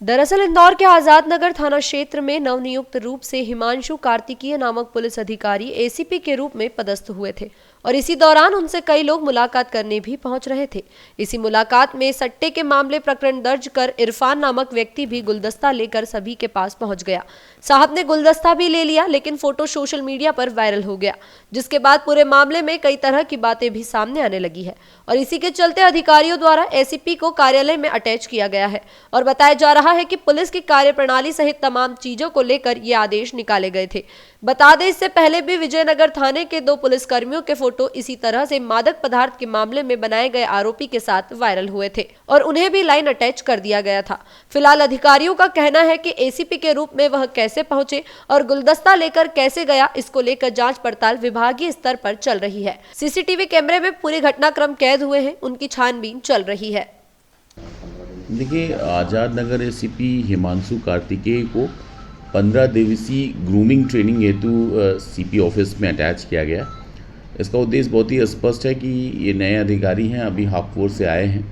दरअसल इंदौर के आजाद नगर थाना क्षेत्र में नवनियुक्त रूप से हिमांशु कार्तिकीय नामक पुलिस अधिकारी एसीपी के रूप में पदस्थ हुए थे और इसी दौरान उनसे कई लोग मुलाकात करने भी पहुंच रहे थे। इसी मुलाकात में सट्टे के मामले प्रकरण दर्ज कर इरफान नामक व्यक्ति भी गुलदस्ता लेकर सभी के पास पहुंच गया। साहब ने गुलदस्ता भी ले लिया, लेकिन फोटो सोशल मीडिया पर वायरल हो गया, जिसके बाद पूरे मामले में कई तरह की बातें भी सामने आने लगी है और इसी के चलते अधिकारियों द्वारा एसीपी को कार्यालय में अटैच किया गया है और बताया जा रहा है कि पुलिस की कार्यप्रणाली सहित तमाम चीजों को लेकर ये आदेश निकाले गए थे। बता दें, इससे पहले भी विजयनगर थाने के 2 पुलिसकर्मियों के फोटो इसी तरह से मादक पदार्थ के मामले में बनाए गए आरोपी के साथ वायरल हुए थे और उन्हें भी लाइन अटैच कर दिया गया था। फिलहाल अधिकारियों का कहना है कि एसीपी के रूप में वह कैसे पहुंचे और गुलदस्ता लेकर कैसे गया, इसको लेकर जांच पड़ताल विभागीय स्तर पर चल रही है। सीसीटीवी कैमरे में पूरे घटनाक्रम कैद हुए हैं, उनकी छानबीन चल रही है। देखिए, आजाद नगर एसीपी हिमांशु कार्तिकेय को 15 दिवसीय ग्रूमिंग ट्रेनिंग हेतु सीपी ऑफिस में अटैच किया गया। इसका उद्देश्य बहुत ही स्पष्ट है कि ये नए अधिकारी हैं, अभी हाफ फोर्स से आए हैं,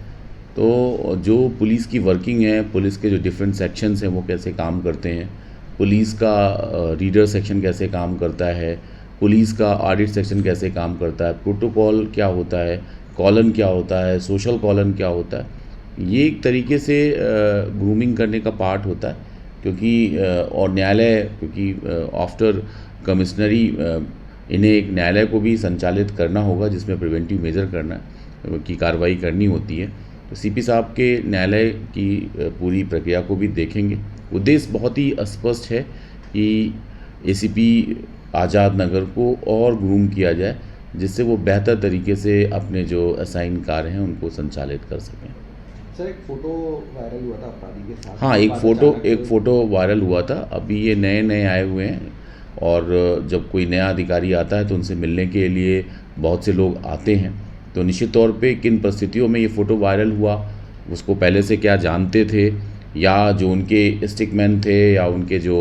तो जो पुलिस की वर्किंग है, पुलिस के जो डिफरेंट सेक्शंस हैं वो कैसे काम करते हैं, पुलिस का रीडर सेक्शन कैसे काम करता है, पुलिस का ऑडिट सेक्शन कैसे काम करता है, प्रोटोकॉल क्या होता है, कॉलन क्या होता है, सोशल कॉलन क्या होता है, ये एक तरीके से ग्रूमिंग करने का पार्ट होता है। क्योंकि और न्यायालय, क्योंकि आफ्टर कमिश्नरी इन्हें एक न्यायालय को भी संचालित करना होगा जिसमें प्रिवेंटिव मेजर करना की कार्रवाई करनी होती है, तो सीपी साहब के न्यायालय की पूरी प्रक्रिया को भी देखेंगे। उद्देश्य बहुत ही स्पष्ट है कि एसीपी आज़ाद नगर को और ग्रूम किया जाए, जिससे वो बेहतर तरीके से अपने जो असाइन कार्य हैं उनको संचालित कर सकें। सर, एक फोटो वायरल हुआ था अपराधी के साथ। हाँ, एक फ़ोटो वायरल हुआ था। अभी ये नए आए हुए हैं और जब कोई नया अधिकारी आता है तो उनसे मिलने के लिए बहुत से लोग आते हैं, तो निश्चित तौर पे किन परिस्थितियों में ये फ़ोटो वायरल हुआ, उसको पहले से क्या जानते थे, या जो उनके स्टिकमैन थे या उनके जो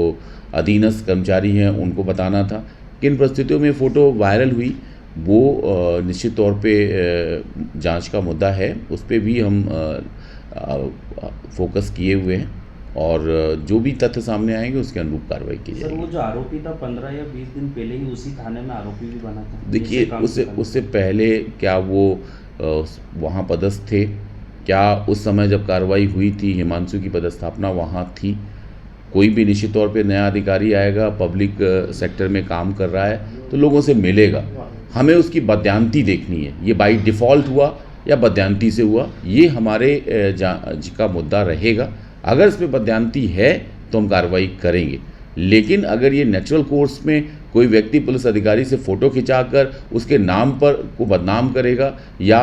अधीनस्थ कर्मचारी हैं उनको बताना था, किन परिस्थितियों में फ़ोटो वायरल हुई, वो निश्चित तौर पे जांच का मुद्दा है। उस पर भी हम फोकस किए हुए हैं और जो भी तथ्य सामने आएंगे उसके अनुरूप कार्रवाई की जाएगी। सर, वो जो आरोपी था 15 या 20 दिन पहले ही उसी थाने में आरोपी भी बना था। देखिए, उससे पहले क्या वो वहाँ पदस्थ थे? क्या उस समय जब कार्रवाई हुई थी हिमांशु की पदस्थापना वहाँ थी? कोई भी निश्चित तौर पे नया अधिकारी आएगा, पब्लिक सेक्टर में काम कर रहा है तो लोगों से मिलेगा, हमें उसकी बदयांती देखनी है। ये बाई डिफ़ॉल्ट हुआ या बदयांती से हुआ, ये हमारे जांच का मुद्दा रहेगा। अगर इसमें बदयांती है तो हम कार्रवाई करेंगे, लेकिन अगर ये नेचुरल कोर्स में कोई व्यक्ति पुलिस अधिकारी से फ़ोटो खिंचाकर उसके नाम पर को बदनाम करेगा या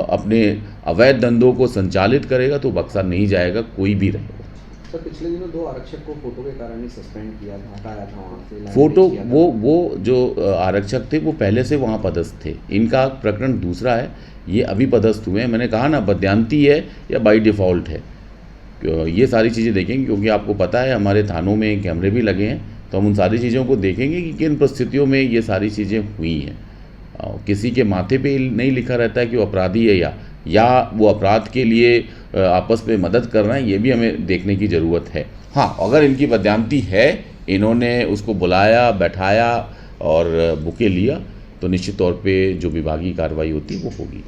अपने अवैध धंधों को संचालित करेगा तो बख्शा नहीं जाएगा, कोई भी रहेगा। सर, पिछले दिनों 2 आरक्षक को फोटो के कारण ही सस्पेंड किया था, हटाया था वहाँ से। फोटो वो जो आरक्षक थे वो पहले से वहाँ पदस्थ थे, इनका प्रकरण दूसरा है, ये अभी पदस्थ हुए हैं। मैंने कहा ना, बदयांती है या बाई डिफ़ॉल्ट है, ये सारी चीज़ें देखेंगे, क्योंकि आपको पता है हमारे थानों में कैमरे भी लगे हैं, तो हम उन सारी चीज़ों को देखेंगे कि किन परिस्थितियों में ये सारी चीज़ें हुई हैं। किसी के माथे पे नहीं लिखा रहता है कि वो अपराधी है या वो अपराध के लिए आपस में मदद कर रहे हैं, ये भी हमें देखने की ज़रूरत है। हाँ, अगर इनकी बदयांती है, इन्होंने उसको बुलाया, बैठाया और बुके लिया, तो निश्चित तौर पे जो विभागीय कार्रवाई होती है वो होगी।